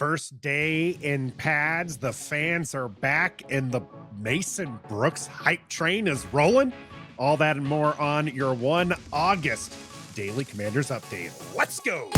First day in pads, the fans are back, and the Mason Brooks hype train is rolling. All that and more on your 1 August Daily Commanders Update. Let's go.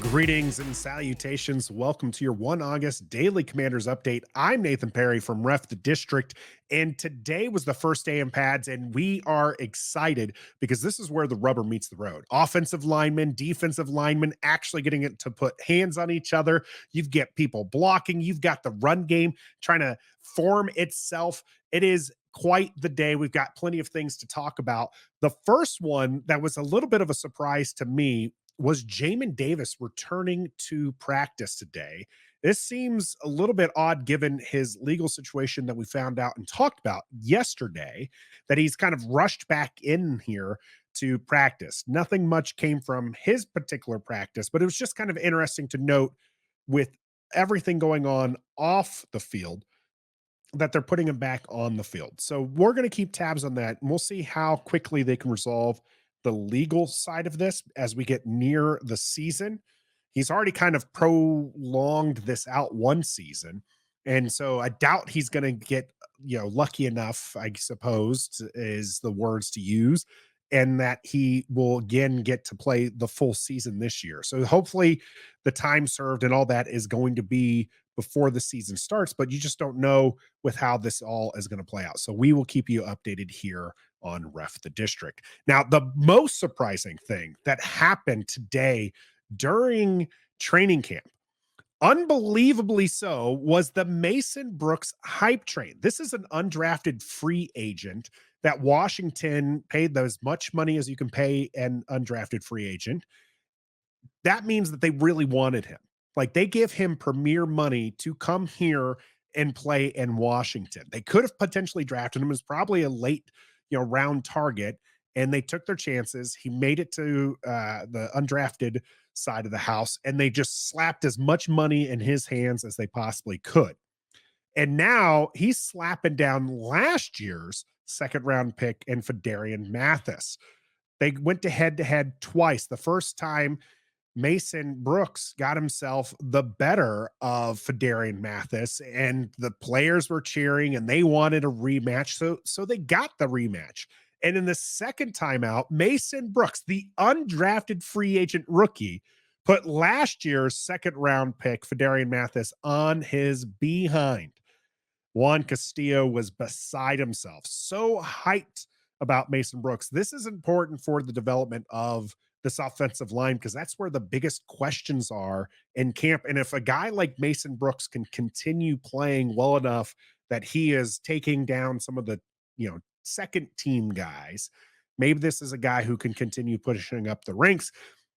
Greetings and salutations. Welcome to your 1 August Daily Commanders Update. I'm Nathan Perry from Ref the District, and today was the first day in pads, and we are excited because this is where the rubber meets the road. Offensive linemen, defensive linemen actually getting it to put hands on each other. You've got people blocking. You've got the run game trying to form itself. It is quite the day. We've got plenty of things to talk about. The first one that was a little bit of a surprise to me was Jamin Davis returning to practice today. This seems a little bit odd given his legal situation that we found out and talked about yesterday, that he's kind of rushed back in here to practice. Nothing much came from his particular practice, but it was just kind of interesting to note with everything going on off the field that they're putting him back on the field. So we're going to keep tabs on that, and we'll see how quickly they can resolve the legal side of this as we get near the season. He's already kind of prolonged this out one season. And so I doubt he's going to get, lucky enough, I suppose, is the words to use, and that he will again get to play the full season this year. So hopefully the time served and all that is going to be before the season starts, but you just don't know with how this all is going to play out. So we will keep you updated here on Ref the District. Now, the most surprising thing that happened today during training camp, unbelievably so, was the Mason Brooks hype train. This is an undrafted free agent that Washington paid as much money as you can pay an undrafted free agent. That means that they really wanted him. Like, they give him premier money to come here and play in Washington. They could have potentially drafted him as probably a late, round target, and they took their chances. He made it to the undrafted side of the house, and they just slapped as much money in his hands as they possibly could. And now he's slapping down last year's second round pick and Phidarian Mathis. They went to head twice. The first time, Mason Brooks got himself the better of Phidarian Mathis, and the players were cheering and they wanted a rematch. So they got the rematch. And in the second time out, Mason Brooks, the undrafted free agent rookie, put last year's second round pick, Phidarian Mathis, on his behind. Juan Castillo was beside himself, so hyped about Mason Brooks. This is important for the development of this offensive line, because that's where the biggest questions are in camp. And if a guy like Mason Brooks can continue playing well enough that he is taking down some of the, second team guys, maybe this is a guy who can continue pushing up the ranks.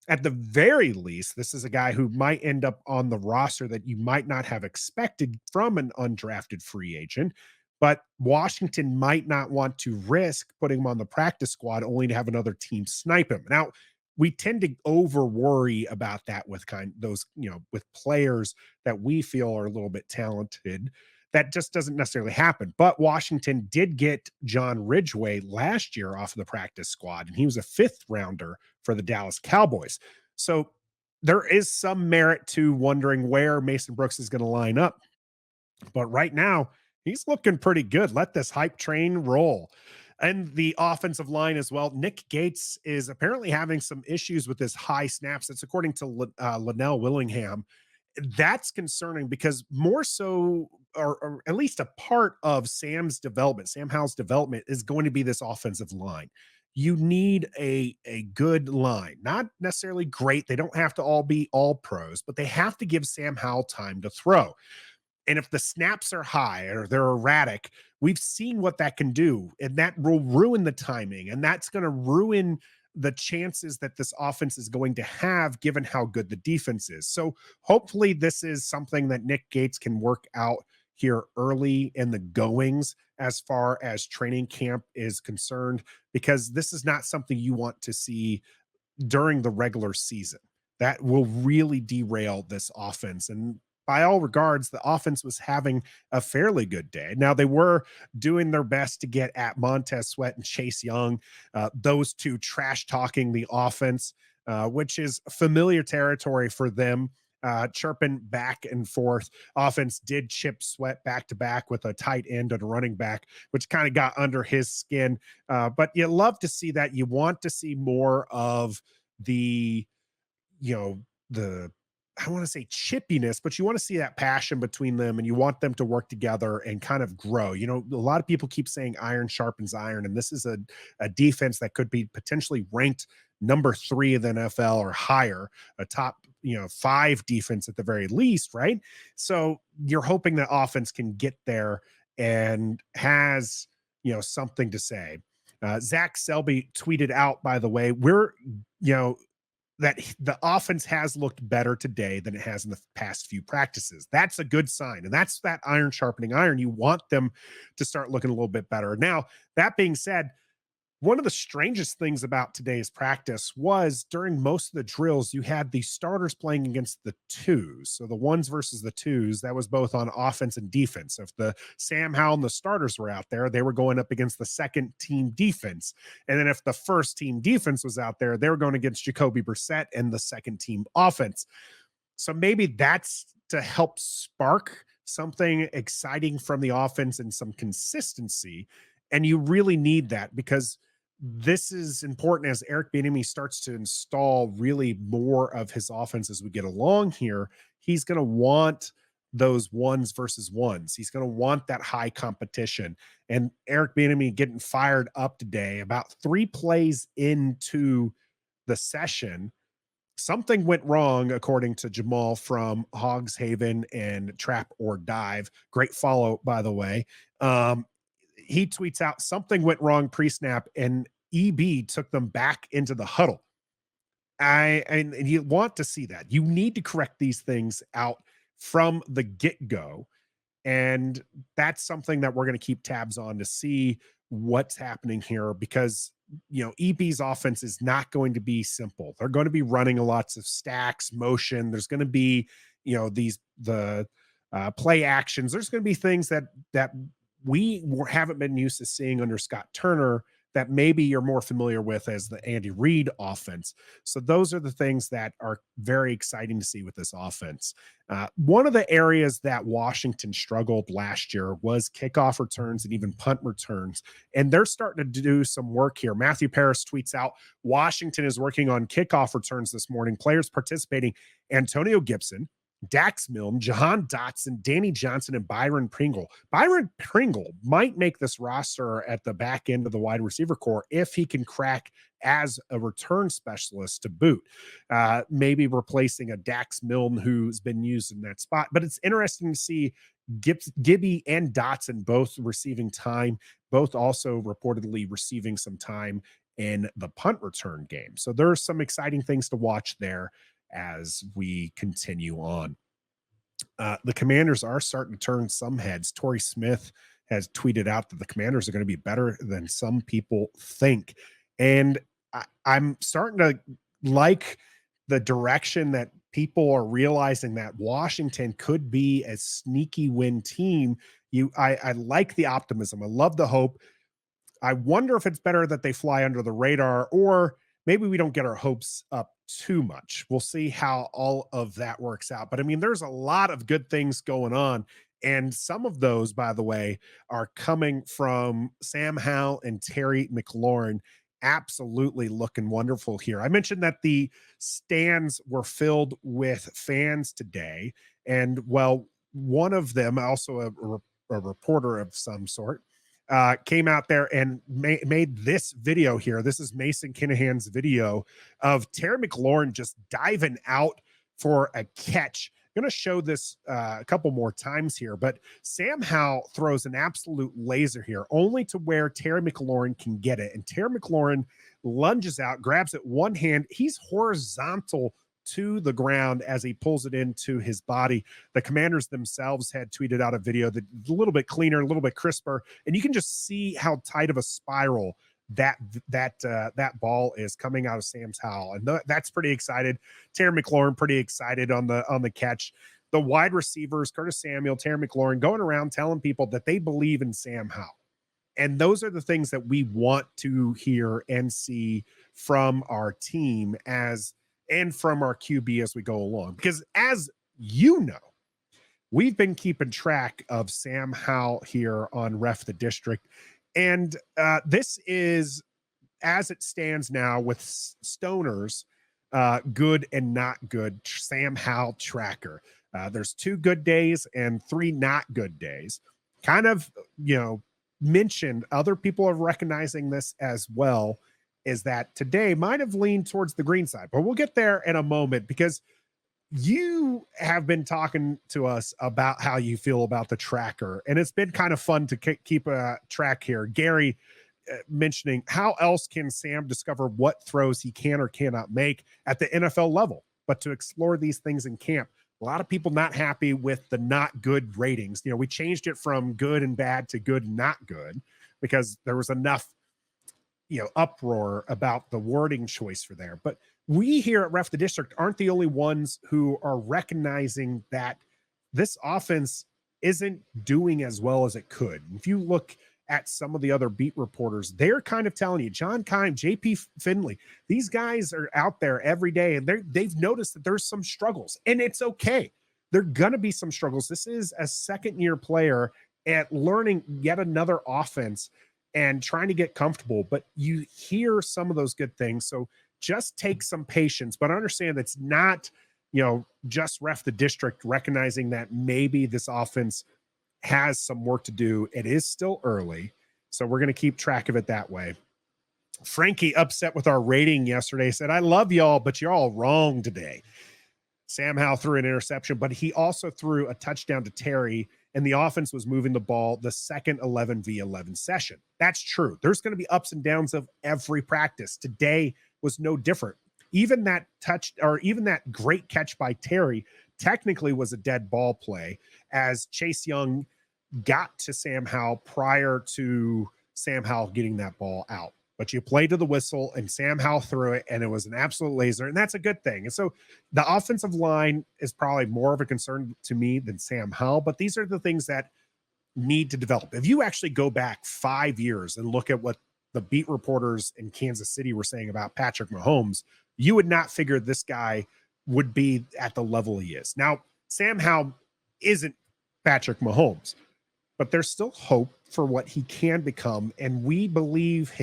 At the very least, this is a guy who might end up on the roster that you might not have expected from an undrafted free agent. But Washington might not want to risk putting him on the practice squad only to have another team snipe him. Now, we tend to over worry about that with with players that we feel are a little bit talented. That just doesn't necessarily happen. But Washington did get John Ridgeway last year off of the practice squad, and he was a 5th rounder for the Dallas Cowboys. So there is some merit to wondering where Mason Brooks is going to line up. But right now, he's looking pretty good. Let this hype train roll. And the offensive line as well. Nick Gates is apparently having some issues with his high snaps. That's according to Linnell Willingham. That's concerning because more so, or at least a part of Sam Howell's development is going to be this offensive line. You need a good line, not necessarily great. They don't have to all be all pros, but they have to give Sam Howell time to throw. And if the snaps are high or they're erratic, we've seen what that can do. And that will ruin the timing. And that's going to ruin the chances that this offense is going to have, given how good the defense is. So hopefully this is something that Nick Gates can work out here early in the goings as far as training camp is concerned, because this is not something you want to see during the regular season. That will really derail this offense. And by all regards, the offense was having a fairly good day. Now, they were doing their best to get at Montez Sweat and Chase Young, those two trash talking the offense. which is familiar territory for them. Chirping back and forth. Offense did chip Sweat back to back with a tight end and a running back, which kind of got under his skin. But you love to see that. You want to see more of the, you know, the, I want to say chippiness, but you want to see that passion between them and you want them to work together and kind of grow. You know, a lot of people keep saying iron sharpens iron, and this is a defense that could be potentially ranked number 3 of the NFL or higher, a top, 5 defense at the very least, right? So you're hoping that offense can get there and has, something to say. Zach Selby tweeted out, by the way, you know, that the offense has looked better today than it has in the past few practices. That's a good sign. And that's that iron sharpening iron. You want them to start looking a little bit better. Now, that being said, one of the strangest things about today's practice was during most of the drills, you had the starters playing against the twos. So the ones versus the twos, that was both on offense and defense. So if the Sam Howell and the starters were out there, they were going up against the second team defense. And then if the first team defense was out there, they were going against Jacoby Brissett and the second team offense. So maybe that's to help spark something exciting from the offense and some consistency. And you really need that because this is important as Eric Bieniemy starts to install really more of his offense as we get along here. He's going to want those ones versus ones. He's going to want that high competition. And Eric Bieniemy getting fired up today about 3 plays into the session. Something went wrong, according to Jamal from Hogs Haven and Trap or Dive. Great follow, by the way. He tweets out something went wrong pre-snap and EB took them back into the huddle. And you want to see that. You need to correct these things out from the get-go. And that's something that we're going to keep tabs on to see what's happening here because, EB's offense is not going to be simple. They're going to be running lots of stacks, motion. There's going to be, the play actions. There's going to be things that we haven't been used to seeing under Scott Turner that maybe you're more familiar with as the Andy Reid offense. So those are the things that are very exciting to see with this offense. One of the areas that Washington struggled last year was kickoff returns and even punt returns. And they're starting to do some work here. Matthew Paris tweets out, Washington is working on kickoff returns this morning. Players participating, Antonio Gibson, Dax Milne, Jahan Dotson, Danny Johnson, and Byron Pringle. Byron Pringle might make this roster at the back end of the wide receiver core if he can crack as a return specialist to boot, maybe replacing a Dax Milne who's been used in that spot. But it's interesting to see Gibby and Dotson both receiving time, both also reportedly receiving some time in the punt return game. So there's some exciting things to watch there as we continue on. The Commanders are starting to turn some heads. Torrey Smith has tweeted out that the Commanders are going to be better than some people think. And I'm starting to like the direction that people are realizing that Washington could be a sneaky win team. I like the optimism. I love the hope. I wonder if it's better that they fly under the radar or maybe we don't get our hopes up too much. We'll see how all of that works out. But I mean, there's a lot of good things going on. And some of those, by the way, are coming from Sam Howell and Terry McLaurin. Absolutely looking wonderful here. I mentioned that the stands were filled with fans today. And well, one of them, also a reporter of some sort, came out there and made this video here. This is Mason Kinahan's video of Terry McLaurin just diving out for a catch. I'm going to show this a couple more times here, but Sam Howell throws an absolute laser here, only to where Terry McLaurin can get it. And Terry McLaurin lunges out, grabs it one hand. He's horizontal to the ground as he pulls it into his body. The Commanders themselves had tweeted out a video that a little bit cleaner, a little bit crisper, and you can just see how tight of a spiral that ball is coming out of Sam Howell, and that's pretty excited. Terry McLaurin pretty excited on the catch. The wide receivers, Curtis Samuel, Terry McLaurin, going around telling people that they believe in Sam Howell. And those are the things that we want to hear and see from our team as and from our QB as we go along. Because as you know, we've been keeping track of Sam Howell here on Ref the District. And this is, as it stands now, with Stoner's good and not good Sam Howell tracker. There's 2 good days and 3 not good days. Kind of, mentioned other people are recognizing this as well, is that today might have leaned towards the green side, but we'll get there in a moment, because you have been talking to us about how you feel about the tracker, and it's been kind of fun to keep a track here. Gary mentioning, how else can Sam discover what throws he can or cannot make at the NFL level, but to explore these things in camp? A lot of people not happy with the not good ratings. We changed it from good and bad to good and not good because there was enough uproar about the wording choice for there. But we here at Ref the District aren't the only ones who are recognizing that this offense isn't doing as well as it could. If you look at some of the other beat reporters, they're kind of telling you, John Keim, JP Finley, these guys are out there every day, and they've noticed that there's some struggles, and it's okay. There are going to be some struggles. This is a second-year player at learning yet another offense and trying to get comfortable, but you hear some of those good things. So just take some patience, but understand that's not, just Ref the District recognizing that maybe this offense has some work to do. It is still early, so we're going to keep track of it that way. Frankie, upset with our rating yesterday, said, I love y'all, but you're all wrong today. Sam Howell threw an interception, but he also threw a touchdown to Terry, and the offense was moving the ball the second 11v11 session. That's true. There's going to be ups and downs of every practice. Today was no different. Even that great catch by Terry technically was a dead ball play, as Chase Young got to Sam Howell prior to Sam Howell getting that ball out. But you played to the whistle, and Sam Howell threw it, and it was an absolute laser, and that's a good thing. And so the offensive line is probably more of a concern to me than Sam Howell, but these are the things that need to develop. If you actually go back 5 years and look at what the beat reporters in Kansas City were saying about Patrick Mahomes, you would not figure this guy would be at the level he is. Now, Sam Howell isn't Patrick Mahomes, but there's still hope for what he can become, and we believe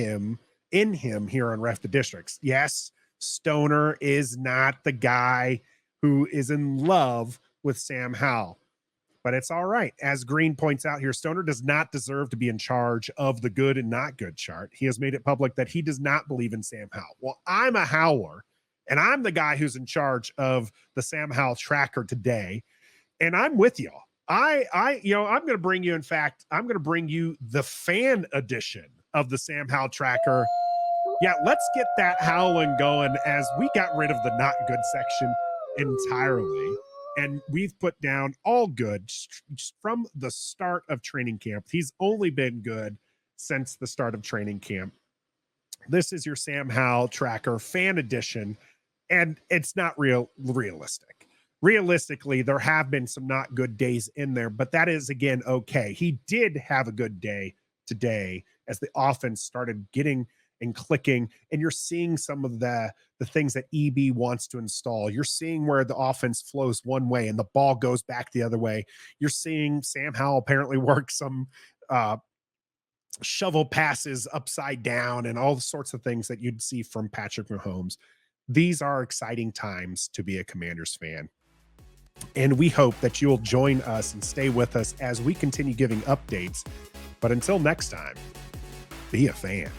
in him here on Ref the Districts. Yes, Stoner is not the guy who is in love with Sam Howell, but it's all right. As Green points out here, Stoner does not deserve to be in charge of the good and not good chart. He has made it public that he does not believe in Sam Howell. Well, I'm a Howler, and I'm the guy who's in charge of the Sam Howell tracker today, and I'm with y'all. I'm going to bring you, in fact, I'm going to bring you the fan edition of the Sam Howell tracker. Yeah, let's get that howling going, as we got rid of the not good section entirely. And we've put down all good from the start of training camp. He's only been good since the start of training camp. This is your Sam Howell tracker fan edition, and it's not realistic. Realistically, there have been some not good days in there, but that is, again, okay. He did have a good day today as the offense started getting and clicking, and you're seeing some of the things that EB wants to install. You're seeing where the offense flows one way and the ball goes back the other way. You're seeing Sam Howell apparently work some shovel passes upside down and all sorts of things that you'd see from Patrick Mahomes. These are exciting times to be a Commanders fan. And we hope that you'll join us and stay with us as we continue giving updates. But until next time, be a fan.